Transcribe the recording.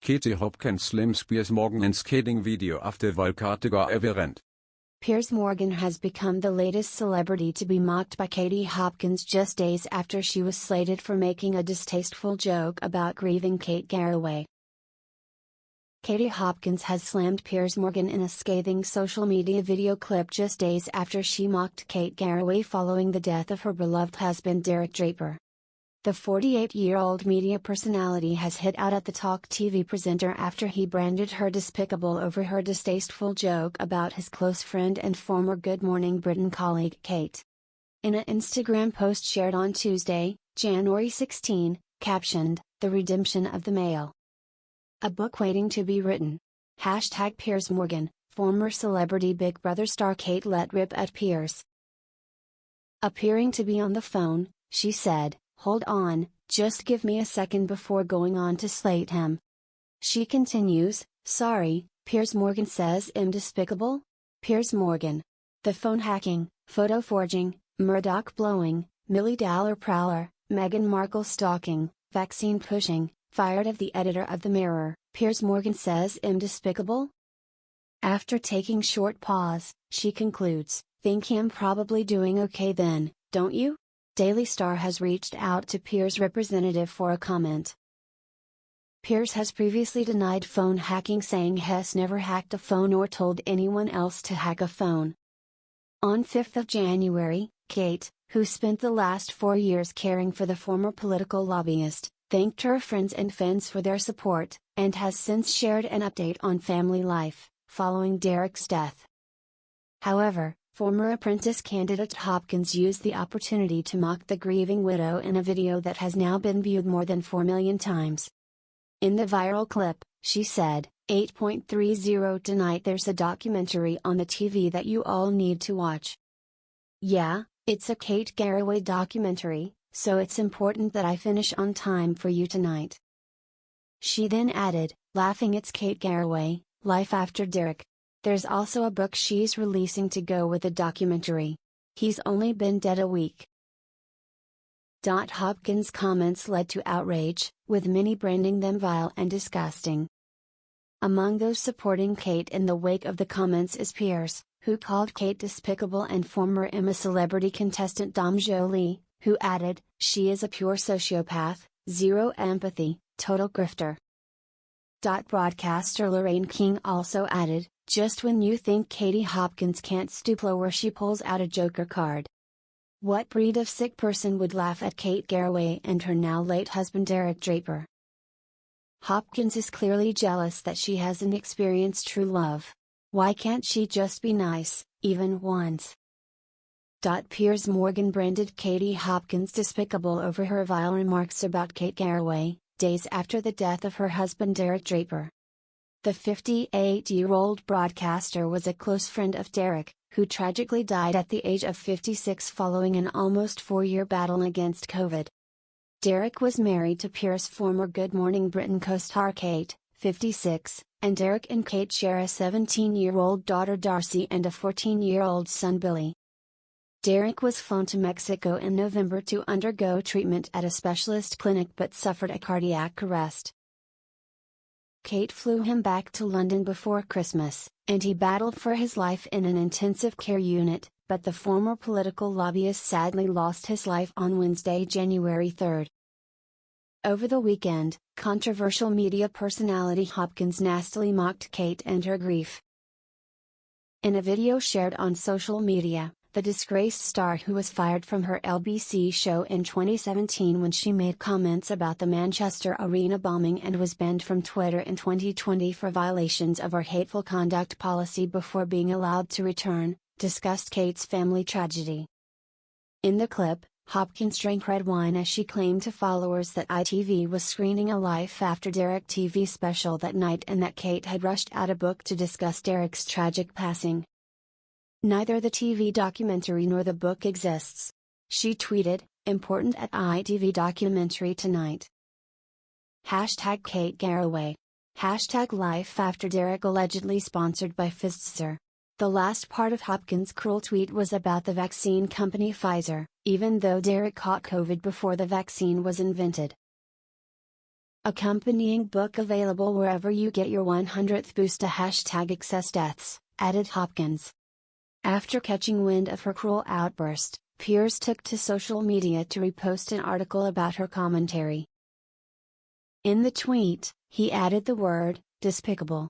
Katie Hopkins slims Piers Morgan in skating video after Kate Garraway rant. Piers Morgan has become the latest celebrity to be mocked by Katie Hopkins just days after she was slated for making a distasteful joke about grieving Kate Garraway. Katie Hopkins has slammed Piers Morgan in a scathing social media video clip just days after she mocked Kate Garraway following the death of her beloved husband Derek Draper. The 48-year-old media personality has hit out at the talk TV presenter after he branded her despicable over her distasteful joke about his close friend and former Good Morning Britain colleague Kate. In an Instagram post shared on Tuesday, January 16, captioned, "The Redemption of the Male. A book waiting to be written." #Piers Morgan, former celebrity Big Brother star Kate let rip at Piers. Appearing to be on the phone, she said, "Hold on, just give me a second," before going on to slate him. She continues, "Sorry," Piers Morgan says, "I'm despicable?" Piers Morgan. The phone hacking, photo forging, Murdoch blowing, Millie Dowler prowler, Meghan Markle stalking, vaccine pushing, fired of the editor of The Mirror, Piers Morgan says, "I'm despicable?" After taking short pause, she concludes, "Think him probably doing okay then, don't you?" Daily Star has reached out to Piers' representative for a comment. Piers has previously denied phone hacking, saying he's never hacked a phone or told anyone else to hack a phone. On 5th of January, Kate, who spent the last 4 years caring for the former political lobbyist, thanked her friends and fans for their support, and has since shared an update on family life, following Derek's death. However, former apprentice candidate Hopkins used the opportunity to mock the grieving widow in a video that has now been viewed more than 4 million times. In the viral clip, she said, 8.30 tonight there's a documentary on the TV that you all need to watch. Yeah, it's a Kate Garraway documentary, so it's important that I finish on time for you tonight. She then added, laughing, "It's Kate Garraway, Life After Derek. There's also a book she's releasing to go with the documentary. He's only been dead a week." Hopkins' comments led to outrage, with many branding them vile and disgusting. Among those supporting Kate in the wake of the comments is Piers, who called Kate despicable, and former Emma celebrity contestant Dom Jolie, who added, "She is a pure sociopath, zero empathy, total grifter." Broadcaster Lorraine King also added, "Just when you think Katie Hopkins can't stoop lower, she pulls out a joker card. What breed of sick person would laugh at Kate Garraway and her now late husband Derek Draper? Hopkins is clearly jealous that she hasn't experienced true love. Why can't she just be nice, even once?" Piers Morgan branded Katie Hopkins despicable over her vile remarks about Kate Garraway, days after the death of her husband Derek Draper. The 58-year-old broadcaster was a close friend of Derek, who tragically died at the age of 56 following an almost 4-year battle against COVID. Derek was married to Piers' former Good Morning Britain co-star Kate, 56, and Derek and Kate share a 17-year-old daughter Darcy and a 14-year-old son Billy. Derek was flown to Mexico in November to undergo treatment at a specialist clinic but suffered a cardiac arrest. Kate flew him back to London before Christmas, and he battled for his life in an intensive care unit, but the former political lobbyist sadly lost his life on Wednesday, January 3. Over the weekend, controversial media personality Hopkins nastily mocked Kate and her grief. In a video shared on social media, the disgraced star, who was fired from her LBC show in 2017 when she made comments about the Manchester Arena bombing and was banned from Twitter in 2020 for violations of her hateful conduct policy before being allowed to return, discussed Kate's family tragedy. In the clip, Hopkins drank red wine as she claimed to followers that ITV was screening a Life After Derek TV special that night and that Kate had rushed out a book to discuss Derek's tragic passing. "Neither the TV documentary nor the book exists," she tweeted, "Important at ITV documentary tonight." #Kate Garraway. #Life After Derek allegedly sponsored by Pfizer. The last part of Hopkins' cruel tweet was about the vaccine company Pfizer, even though Derek caught COVID before the vaccine was invented. Accompanying book available wherever you get your 100th boost to #excessdeaths, added Hopkins. After catching wind of her cruel outburst, Piers took to social media to repost an article about her commentary. In the tweet, he added the word, despicable,